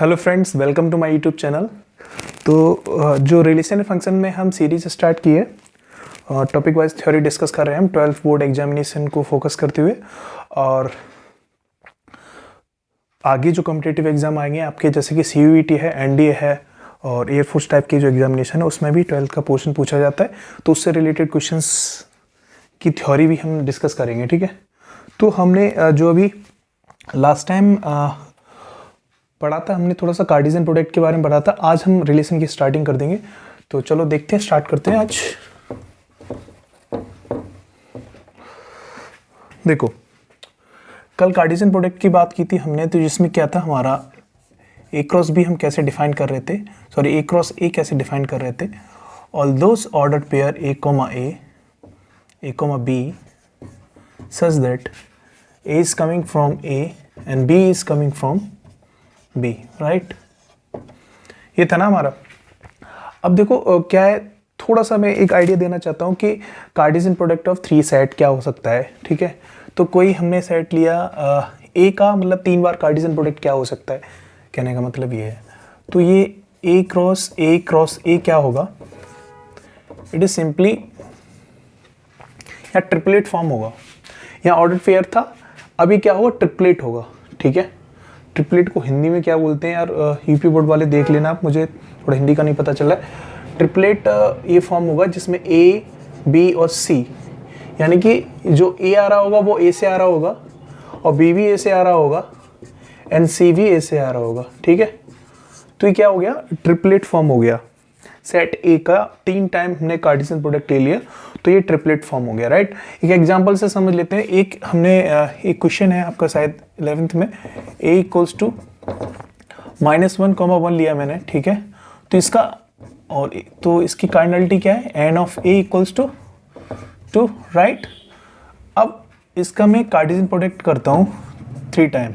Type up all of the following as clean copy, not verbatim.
Hello friends, welcome to my YouTube channel. तो जो relational function में हम सीरीज स्टार्ट की है, टॉपिक वाइज थ्योरी डिस्कस कर रहे हैं हम 12th बोर्ड एग्जामिनेशन को फोकस करते हुए। और आगे जो कॉम्पिटिटिव एग्जाम आएंगे आपके, जैसे कि CUET है, NDA है और एयरफोर्स टाइप की जो एग्जामिनेशन है उसमें भी 12th का पोर्शन पूछा जाता है, तो उससे रिलेटेड क्वेश्चंस की थ्योरी भी हम डिस्कस करेंगे। ठीक है, तो हमने जो अभी लास्ट टाइम पढ़ा था, हमने थोड़ा सा कार्टेशियन प्रोडक्ट के बारे में पढ़ा था। आज हम रिलेशन की स्टार्टिंग कर देंगे, तो चलो देखते हैं, स्टार्ट करते हैं आज। देखो, कल कार्टेशियन प्रोडक्ट की बात की थी हमने, तो जिसमें क्या था हमारा A क्रॉस B हम कैसे डिफाइन कर रहे थे, सॉरी A क्रॉस A कैसे डिफाइन कर रहे थे। All those ordered pair A, B such that A is coming from A and B is coming from B, right. ये था ना हमारा। अब देखो क्या है, थोड़ा सा मैं एक आइडिया देना चाहता हूँ कि कार्टेशियन प्रोडक्ट ऑफ 3 सेट क्या हो सकता है। ठीक है, तो कोई हमने सेट लिया A का, मतलब 3 बार कार्टेशियन प्रोडक्ट क्या हो सकता है, कहने का मतलब ये है। तो ये A क्रॉस A क्या होगा, इट इज सिंपली या ट्रिपलेट फॉर्म होगा। यहाँ ऑर्डर पेयर था, अभी क्या होगा, ट्रिपलेट होगा। ठीक है, ट्रिपलेट को हिंदी में क्या बोलते हैं यार, यूपी बोर्ड वाले देख लेना आप, मुझे थोड़ा हिंदी का नहीं पता चला है। ट्रिपलेट ये फॉर्म होगा जिसमें A, B और C, यानी कि जो A आ रहा होगा वो A से आ रहा होगा और B भी A से आ रहा होगा एंड C भी A से आ रहा होगा। ठीक है, तो ये क्या हो गया, ट्रिपलेट फॉर्म हो गया। सेट A का 3 टाइम हमने कार्टेशियन प्रोडक्ट ले लिया, तो ये ट्रिपलेट फॉर्म हो गया, राइट। एक एग्जांपल से समझ लेते हैं। एक हमने एक क्वेश्चन है आपका शायद 11th में, A इक्वल्स टू -1, 1 लिया मैंने। ठीक है, तो इसका और तो इसकी कार्डिनलिटी क्या है, n of A equals to 2, right. अब इसका मैं कार्टेशियन प्रोडक्ट करता हूँ 3 टाइम,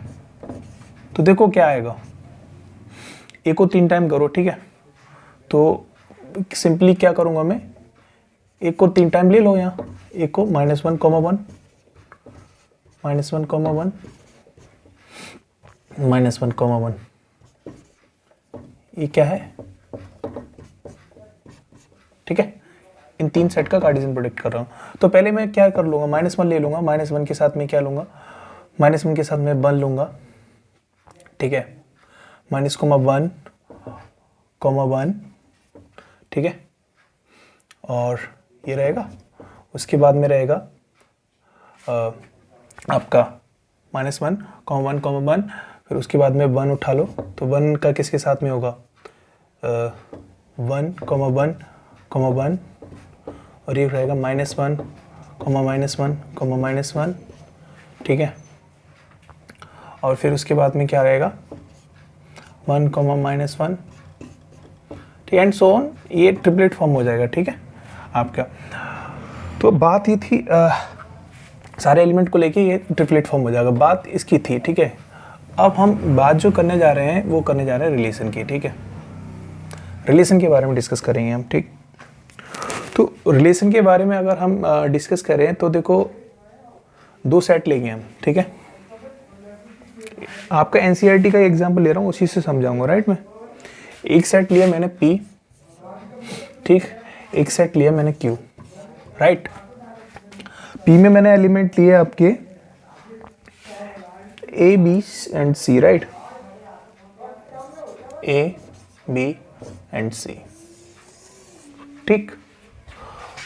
तो देखो क्या आएगा। A को 3 टाइम करो, ठीक है, तो सिंपली क्या करूँगा मैं, A को 3 टाइम ले लो। यहाँ A को -1, 1 -1, ये क्या है, ठीक है। इन 3 सेट का कार्टेशियन प्रोडक्ट कर रहा हूँ, तो पहले मैं क्या कर लूँगा, -1 ले लूँगा। -1 के साथ में क्या लूँगा, -1 के साथ में 1 लूँगा। ठीक है, -1, 1, ठीक है, और ये रहेगा। उसके बाद में रहेगा आपका -1, 1, फिर उसके बाद में 1 उठा लो, तो 1 का किसके साथ में होगा, 1, 1, और ये रहेगा -1, -1, ठीक है। और फिर उसके बाद में क्या रहेगा, 1, -1, ठीक है, एंड सो ऑन। ये ट्रिपलेट फॉर्म हो जाएगा। ठीक है आपका। तो बात ये थी, सारे एलिमेंट को लेके ये ट्रिपलेट फॉर्म हो जाएगा, बात इसकी थी। ठीक है, अब हम बात जो करने जा रहे हैं वो करने जा रहे हैं रिलेशन की। ठीक है, रिलेशन के बारे में डिस्कस करेंगे हम। ठीक, तो रिलेशन के बारे में अगर हम डिस्कस करें तो देखो 2 सेट लेंगे हम। ठीक है, आपका NCERT का एग्जाम्पल ले रहा हूँ, उसी से समझाऊंगा, राइट। मैं एक सेट लिया मैंने P, ठीक, एक सेट लिया मैंने Q, राइट। P में मैंने एलिमेंट लिए आपके A, B and C, right, A, B and C, ठीक।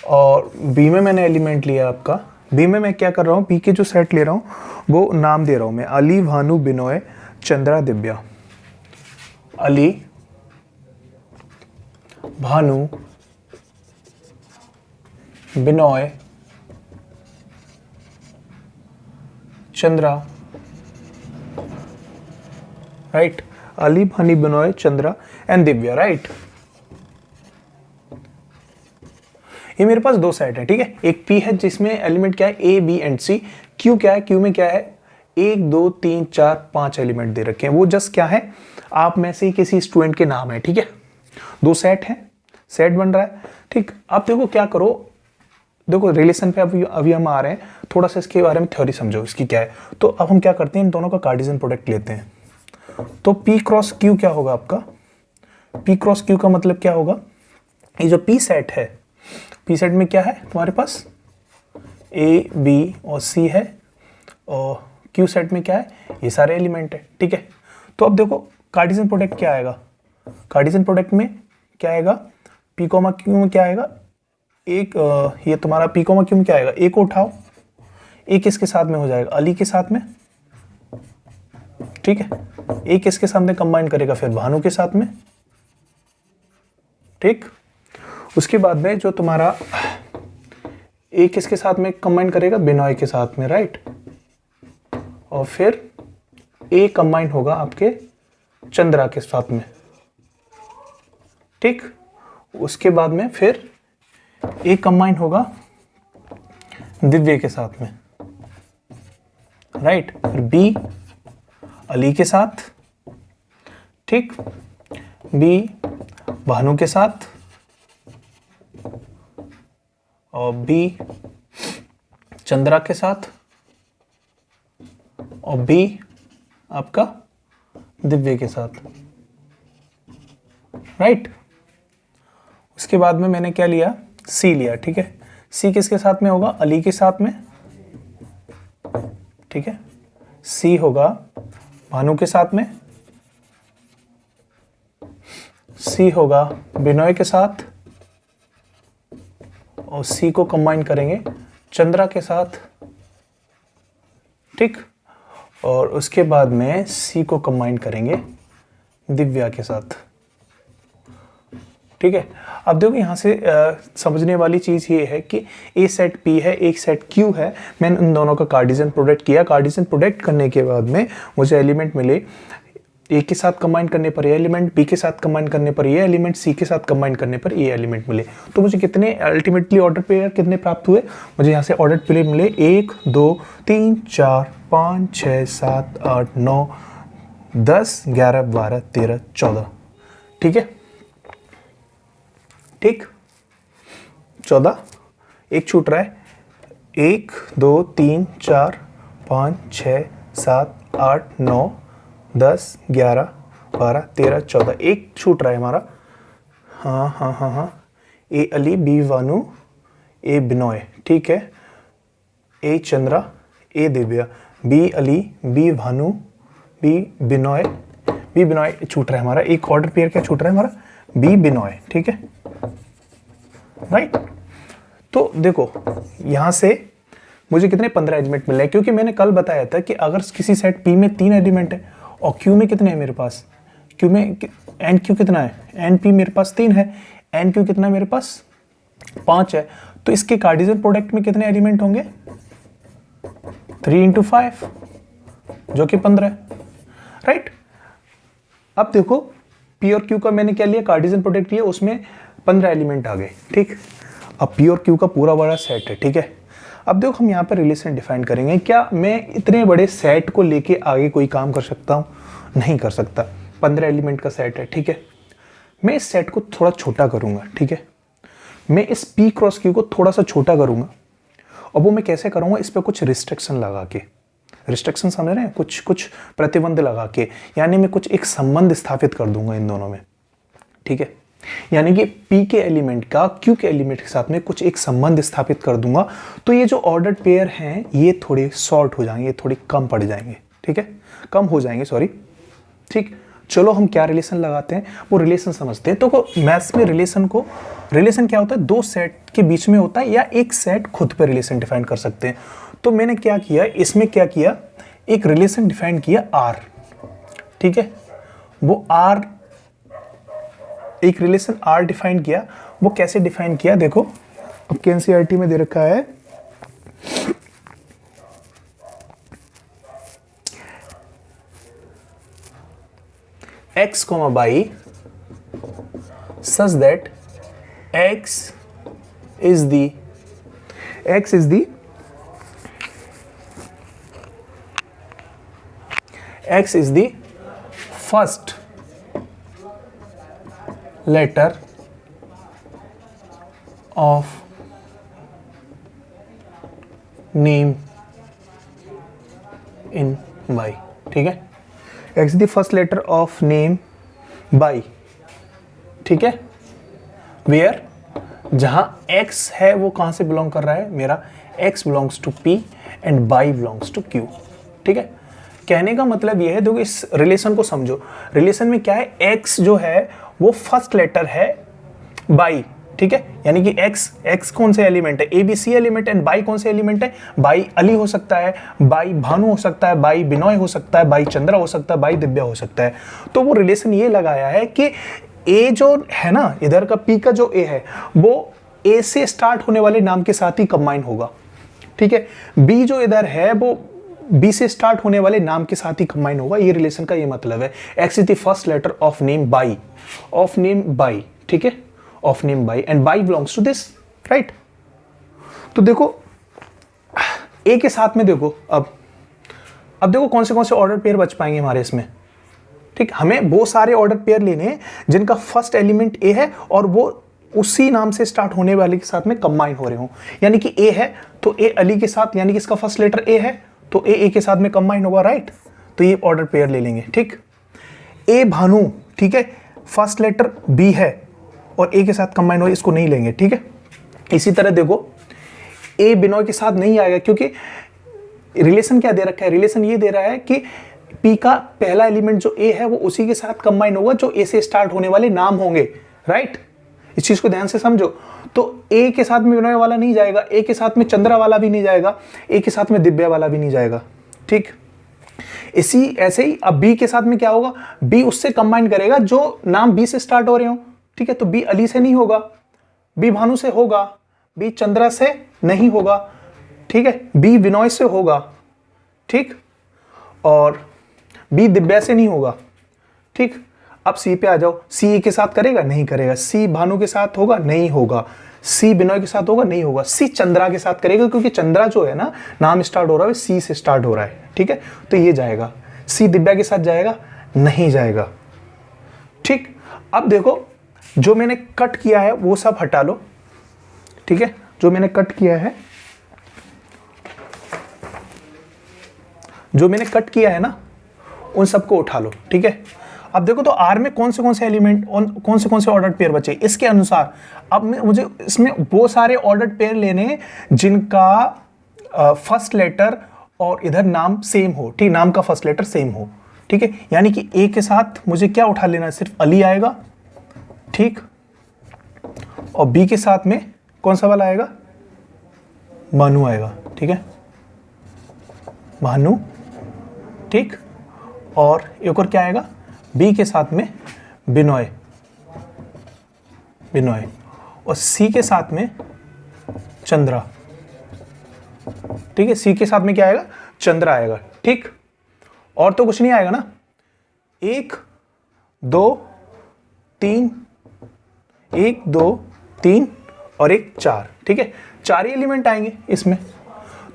और B में मैंने एलिमेंट लिया आपका, B में मैं क्या कर रहा हूँ, P के जो सेट ले रहा हूँ वो नाम दे रहा हूँ मैं, Ali, Bhanu, Binoy, Chandra, Divya. Ali, Bhanu, Binoy, Chandra, right. Ali, Bhanu, Binoy, Chandra and Divya, right. ये मेरे पास 2 सेट है। ठीक है, एक P है जिसमें एलिमेंट क्या है, A, B and C। Q क्या है, Q में क्या है, 1, 2, 3, 4, 5 एलिमेंट दे रखे हैं, वो जस्ट क्या है, आप में से किसी स्टूडेंट के नाम है। ठीक है, 2 सेट है, सेट बन रहा है। ठीक, अब देखो क्या करो, देखो रिलेशन पे अभी हम आ रहे हैं, थोड़ा सा इसके बारे में थ्योरी समझो इसकी क्या है। तो अब हम क्या करते हैं, इन दोनों का कार्टेशियन प्रोडक्ट लेते हैं। तो P क्रॉस Q क्या होगा आपका? P क्रॉस Q का मतलब क्या होगा? ये जो P सेट है, P सेट में क्या है तुम्हारे पास? A, B और C है, और Q सेट में क्या है? ये सारे एलिमेंट है, ठीक है। तो अब देखो कार्टेशियन प्रोडक्ट क्या आएगा? कार्टेशियन प्रोडक्ट में क्या आएगा? P कॉमा Q में क्या आएगा? एक ये तुम्हारा P कॉमा Q में क्या आएगा? A को उठाओ, A किसके साथ में हो जाएगा? अली के साथ में, ठीक है। A किसके साथ में कंबाइन करेगा? फिर भानु के साथ में, ठीक। उसके बाद में जो तुम्हारा A किसके साथ में कंबाइन करेगा? बिनॉय के साथ में, राइट। और फिर A कंबाइन होगा आपके चंद्रा के साथ में, ठीक। उसके बाद में फिर A कंबाइन होगा दिव्य के साथ में, राइट। फिर B अली के साथ, ठीक। B भानु के साथ, और B चंद्रा के साथ, और B आपका दिव्य के साथ, राइट। उसके बाद में मैंने क्या लिया? C लिया, ठीक है। C किसके साथ में होगा? अली के साथ में, ठीक है। C होगा भानु के साथ में, C होगा बिनोय के साथ, और C को कंबाइन करेंगे चंद्रा के साथ, ठीक। और उसके बाद में C को कंबाइन करेंगे दिव्या के साथ, ठीक है। अब देखो यहाँ से समझने वाली चीज़ ये है कि A सेट P है, एक सेट Q है। मैंने उन दोनों का कार्टेशियन प्रोडक्ट किया। कार्टेशियन प्रोडक्ट करने के बाद में मुझे एलिमेंट मिले, A के साथ कंबाइन करने पर ये एलिमेंट, B के साथ कंबाइन करने पर ये एलिमेंट, C के साथ कंबाइन करने पर ये एलिमेंट मिले। तो मुझे कितने अल्टीमेटली ऑर्डर पेयर कितने प्राप्त हुए? मुझे यहाँ से ऑर्डर पेयर मिले 1 2 3 4 5 6 7 8 9 10 11 12 13 14, ठीक है, ठीक। 14, एक छूट रहा है। 1 2 3 4 5 6 7 8 9 10 11 12 13 14, एक छूट रहा है हमारा। हाँ हाँ हाँ हाँ, A Ali, B Bhanu, A Binoy, ठीक है। A Chandra, A Divya, B Ali, B Bhanu, B Binoy, B Binoy छूट रहा है हमारा। एक ऑर्डर पेयर क्या छूट रहा है हमारा? B बिनोय, ठीक है, राइट। तो देखो यहां से मुझे कितने 15 एलिमेंट मिल रहे हैं, क्योंकि मैंने कल बताया था कि अगर किसी सेट P में 3 एलिमेंट है और Q में कितने हैं मेरे पास? Q में एन Q कितना है? एन P मेरे पास 3 है, एन Q कितना मेरे पास? 5 है। तो इसके कार्टेशियन प्रोडक्ट में कितने एलिमेंट होंगे? 3 × 5 जो कि 15 है, राइट। अब देखो P और Q का मैंने क्या लिया? कार्टेशियन प्रोडक्ट लिया, उसमें 15 एलिमेंट आ गए, ठीक। अब P और Q का पूरा बड़ा सेट है, ठीक है। अब देखो हम यहाँ पर रिलेशन डिफाइन करेंगे। क्या मैं इतने बड़े सेट को लेके आगे कोई काम कर सकता हूँ? नहीं कर सकता। 15 एलिमेंट का सेट है, ठीक है। मैं इस सेट को थोड़ा छोटा करूँगा, ठीक है। मैं इस P क्रॉस Q को थोड़ा सा छोटा करूँगा, और वो मैं कैसे करूँगा? इस पर कुछ रिस्ट्रिक्शन लगा के, रिस्ट्रिक्शन समझ रहे हैं, कुछ प्रतिबंध लगा के, यानी मैं कुछ एक संबंध स्थापित कर दूंगा इन दोनों में, ठीक है। यानी कि P के एलिमेंट का Q के एलिमेंट के साथ में कुछ एक संबंध स्थापित कर दूंगा, तो ये जो ऑर्डर्ड पेयर हैं ये थोड़े शॉर्ट हो जाएंगे, थोड़े कम पड़ जाएंगे, ठीक है, कम हो जाएंगे, सॉरी, ठीक। चलो हम क्या रिलेशन लगाते हैं वो रिलेशन समझते हैं। तो मैथ्स में रिलेशन क्या होता है? दो सेट के बीच में होता है, या एक सेट खुद पर रिलेशन डिफाइन कर सकते हैं। तो मैंने क्या किया इसमें, क्या किया, एक रिलेशन डिफाइन किया R, ठीक है। वो R, एक रिलेशन R डिफाइन किया। वो कैसे डिफाइन किया देखो, आपके एनसीईआरटी में दे रखा है, x, y such that x is the first letter of name in y, ठीक है। X the first letter of name Y, ठीक है, वेयर जहां x है वो कहां से बिलोंग कर रहा है, मेरा x belongs to p and Y belongs to q, ठीक है। कहने का मतलब ये है, देखो इस रिलेशन को समझो, रिलेशन में क्या है, x जो है वो फर्स्ट लेटर है बाई, ठीक है, यानी कि x कौन से एलिमेंट है, ए बी सी एलिमेंट है, बाई कौन से एलिमेंट है, बाई अली हो सकता है, बाई भानु हो सकता है, बाई बिनोय हो सकता है, बाई चंद्रा हो सकता है, बाई दिव्या हो सकता है। तो वो रिलेशन ये लगाया है कि ए जो है ना, इधर का पी का जो ए है वो ए से स्टार्ट होने वाले नाम के साथ ही कंबाइन होगा, ठीक है, बी जो इधर है वो बी से स्टार्ट होने वाले नाम के साथ ही कंबाइन होगा। ये रिलेशन का ये मतलब है, X is the first letter of name Y, ठीक है, of name Y and Y belongs to this, right. तो देखो ए के साथ में देखो, अब देखो कौन से ऑर्डर पेयर बच पाएंगे हमारे इसमें, ठीक, हमें वो सारे ऑर्डर पेयर लेने हैं जिनका फर्स्ट एलिमेंट ए है और वो उसी नाम से स्टार्ट होने वाले के साथ में कंबाइन हो रहे हो। यानी कि ए है तो ए अली के साथ, यानी कि इसका फर्स्ट लेटर ए है तो ए के साथ में कंबाइन होगा, राइट। तो ये ऑर्डर पेयर ले लेंगे, ठीक। ए भानु, ठीक है, फर्स्ट लेटर बी है और ए के साथ कंबाइन हो, इसको नहीं लेंगे, ठीक है। इसी तरह देखो ए बिनोय के साथ नहीं आएगा, क्योंकि रिलेशन क्या दे रखा है, रिलेशन ये दे रहा है कि पी का पहला एलिमेंट जो ए है वो उसी के साथ कंबाइन होगा जो ए से स्टार्ट होने वाले नाम होंगे, राइट। इस चीज को ध्यान से समझो। तो ए के साथ में विनोय वाला नहीं जाएगा, ए के साथ में चंद्रा वाला भी नहीं जाएगा, ए के साथ में दिव्या वाला भी नहीं जाएगा, ठीक। इसी ऐसे ही अब बी के साथ में क्या होगा, बी उससे कंबाइन करेगा जो नाम बी से स्टार्ट हो रहे हो, ठीक है। तो बी अली से नहीं होगा, बी भानु से होगा, बी चंद्रा से नहीं होगा, ठीक है, बी विनोय से होगा, ठीक, और बी दिव्या से नहीं होगा, ठीक। अब सी पे आ जाओ, सी ए के साथ करेगा, नहीं करेगा, सी भानु के साथ होगा, नहीं होगा, सी बिनोय के साथ होगा, नहीं होगा, सी चंद्रा के साथ करेगा, क्योंकि चंद्रा जो है ना नाम स्टार्ट हो रहा है सी से स्टार्ट हो रहा है, ठीक है, तो ये जाएगा। सी दिव्या के साथ जाएगा, नहीं जाएगा, ठीक। अब देखो जो मैंने कट किया है वो सब हटा लो, ठीक है, जो मैंने कट किया है ना उन सबको उठा लो, ठीक है। अब देखो तो आर में कौन से एलिमेंट, कौन से ऑर्डर्ड पेयर बचे, इसके अनुसार अब मुझे इसमें वो सारे ऑर्डर्ड पेयर लेने हैं जिनका फर्स्ट लेटर और इधर नाम सेम हो, ठीक, नाम का फर्स्ट लेटर सेम हो, ठीक है। यानी कि ए के साथ मुझे क्या उठा लेना है, सिर्फ अली आएगा, ठीक, और बी के साथ में कौन सा वाला आएगा, भानु आएगा, ठीक है, भानु, ठीक, और एक और क्या आएगा, बी के साथ में बिनोय, और सी के साथ में चंद्रा, ठीक है, सी के साथ में क्या आएगा, चंद्रा आएगा, ठीक। और तो कुछ नहीं आएगा ना, 1 2 3 1 2 3 और 1 4, ठीक है, 4 ही एलिमेंट आएंगे इसमें।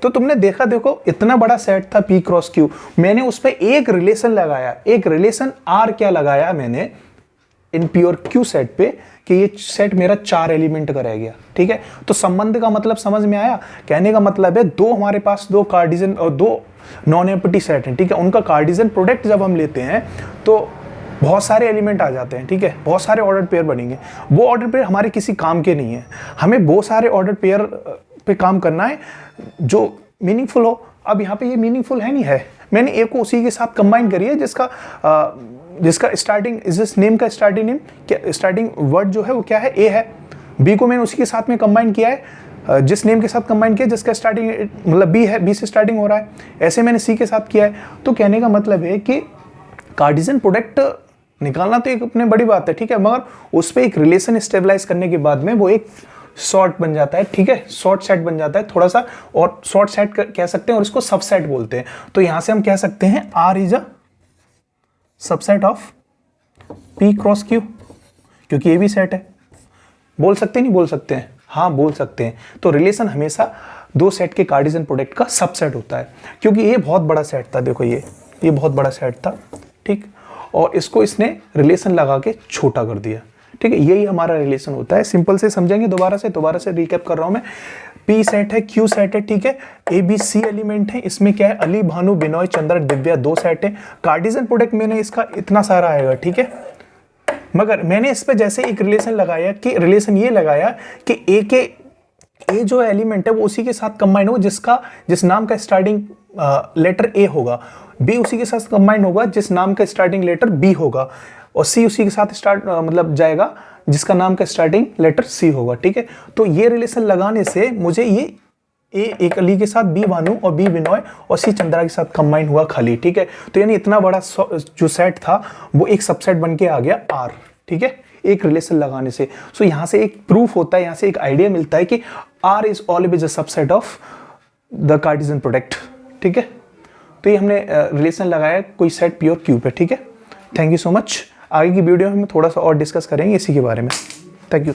तो तुमने देखा, देखो इतना बड़ा सेट था P क्रॉस Q, मैंने उस पर एक रिलेशन लगाया, एक रिलेशन R क्या लगाया मैंने इन P और Q सेट पे, कि ये सेट मेरा 4 एलिमेंट का रह गया, ठीक है। तो संबंध का मतलब समझ में आया, कहने का मतलब है दो हमारे पास दो कार्डिजन और दो नॉन एम्प्टी सेट हैं, ठीक है, उनका कार्डिजन प्रोडक्ट जब हम लेते हैं तो बहुत सारे एलिमेंट आ जाते हैं, ठीक है, बहुत सारे ऑर्डर पेयर बनेंगे। वो ऑर्डर पेयर हमारे किसी काम के नहीं है, हमें वो सारे ऑर्डर पेयर पे काम करना है जो मीनिंगफुल हो। अब यहाँ पे ये मीनिंगफुल है नहीं है, मैंने ए को उसी के साथ कंबाइन करी है जिसका स्टार्टिंग इस नेम का स्टार्टिंग नेम क्या, स्टार्टिंग वर्ड जो है वो क्या है, ए है। बी को मैंने उसी के साथ में कंबाइन किया है जिस नेम के साथ कंबाइन किया जिसका स्टार्टिंग मतलब बी है, बी से स्टार्टिंग हो रहा है। ऐसे मैंने सी के साथ किया है। तो कहने का मतलब है कि कार्टेशियन प्रोडक्ट निकालना तो एक अपने बड़ी बात है, ठीक है, मगर उस पर एक रिलेशन स्टेबलाइज करने के बाद में वो एक शॉर्ट बन जाता है, ठीक है, शॉर्ट सेट बन जाता है थोड़ा सा, और शॉर्ट सेट कह सकते हैं और इसको सबसेट बोलते हैं। तो यहां से हम कह सकते हैं R is a subset of P cross Q, क्योंकि ये भी सेट है। बोल सकते नहीं बोल सकते हैं, हाँ बोल सकते हैं। तो रिलेशन हमेशा दो सेट के कार्टेशियन प्रोडक्ट का सबसेट होता है, क्योंकि ये बहुत बड़ा सेट था, देखो ये बहुत बड़ा सेट था, ठीक, और इसको इसने रिलेशन लगा के छोटा कर दिया, ठीक है, यही हमारा रिलेशन होता है। सिंपल से समझेंगे, दोबारा से रिकैप कर रहा हूं मैं। पी सेट है, क्यू सेट है, ठीक है, ए बी सी एलिमेंट है, इसमें क्या है, अली, भानु, बिनोय, चंद्र, दिव्या 2 सेट है। कार्टेशियन प्रोडक्ट मैंने इसका इतना सारा आएगा, ठीक है, मगर मैंने इस पे जैसे एक रिलेशन लगाया कि रिलेशन ये लगाया कि ए जो एलिमेंट है वो उसी के साथ कंबाइन हो जिस नाम का स्टार्टिंग लेटर ए होगा, बी उसी के साथ कंबाइन होगा जिस नाम का स्टार्टिंग लेटर बी होगा, और सी उसी के साथ मतलब जाएगा जिसका नाम का स्टार्टिंग लेटर सी होगा, ठीक है। तो ये रिलेशन लगाने से मुझे ये ए एक अली के साथ, बी भानु और बी बिनोय और सी चंद्रा के साथ कंबाइन हुआ खाली, ठीक है। तो यानी इतना बड़ा जो सेट था वो एक सबसेट बन के आ गया आर, ठीक है, एक रिलेशन लगाने से। सो यहाँ से एक प्रूफ होता है, यहाँ से एक आइडिया मिलता है कि R is always a subset of the Cartesian product, ठीक है। तो ये हमने रिलेशन लगाया कोई सेट पी और क्यू पे, ठीक है। Thank you so much. आगे की वीडियो में हम थोड़ा सा और डिस्कस करेंगे इसी के बारे में। Thank you.